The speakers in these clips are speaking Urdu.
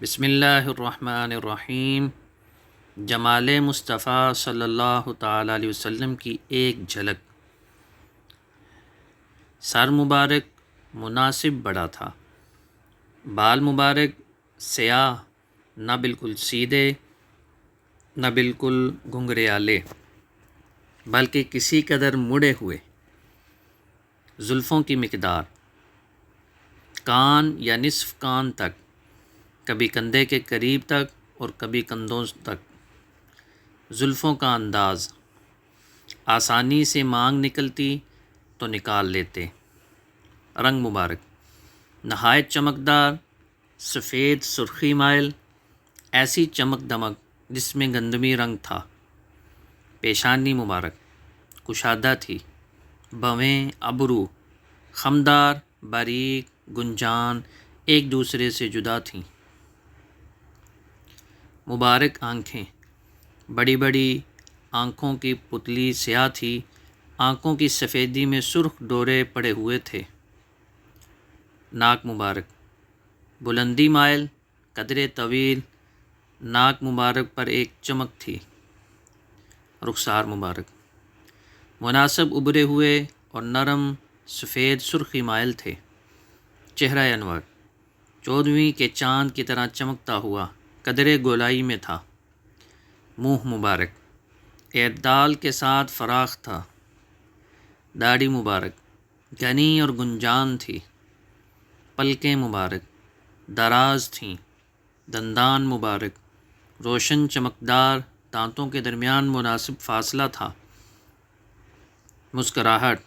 بسم اللہ الرحمن الرحیم۔ جمال مصطفیٰ صلی اللہ تعالیٰ علیہ وسلم کی ایک جھلک۔ سر مبارک مناسب بڑا تھا، بال مبارک سیاہ، نہ بالکل سیدھے نہ بالکل گھنگریالے بلکہ کسی قدر مڑے ہوئے۔ زلفوں کی مقدار کان یا نصف کان تک، کبھی کندھے کے قریب تک اور کبھی کندھوں تک۔ زلفوں کا انداز آسانی سے مانگ نکلتی تو نکال لیتے۔ رنگ مبارک نہایت چمکدار، سفید سرخی مائل، ایسی چمک دمک جس میں گندمی رنگ تھا۔ پیشانی مبارک کشادہ تھی، بھویں ابرو خمدار، باریک، گنجان، ایک دوسرے سے جدا تھیں۔ مبارک آنکھیں بڑی بڑی آنکھوں کی پتلی سیاہ تھی، آنکھوں کی سفیدی میں سرخ ڈورے پڑے ہوئے تھے۔ ناک مبارک بلندی مائل، قدرے طویل، ناک مبارک پر ایک چمک تھی۔ رخسار مبارک مناسب ابھرے ہوئے اور نرم سفید سرخی مائل تھے۔ چہرہ انور 14ویں کے چاند کی طرح چمکتا ہوا، قدرے گولائی میں تھا۔ منہ مبارک اعتدال کے ساتھ فراخ تھا۔ داڑھی مبارک گھنی اور گنجان تھی۔ پلکیں مبارک دراز تھیں۔ دندان مبارک روشن چمکدار، دانتوں کے درمیان مناسب فاصلہ تھا۔ مسکراہٹ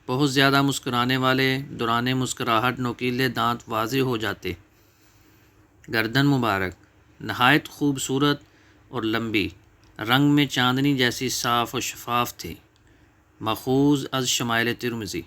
بہت زیادہ مسکرانے والے دوران مسکراہٹ نوکیلے دانت واضح ہو جاتے۔ گردن مبارک نہایت خوبصورت اور لمبی، رنگ میں چاندنی جیسی صاف و شفاف تھی۔ ماخوذ از شمائل ترمذی۔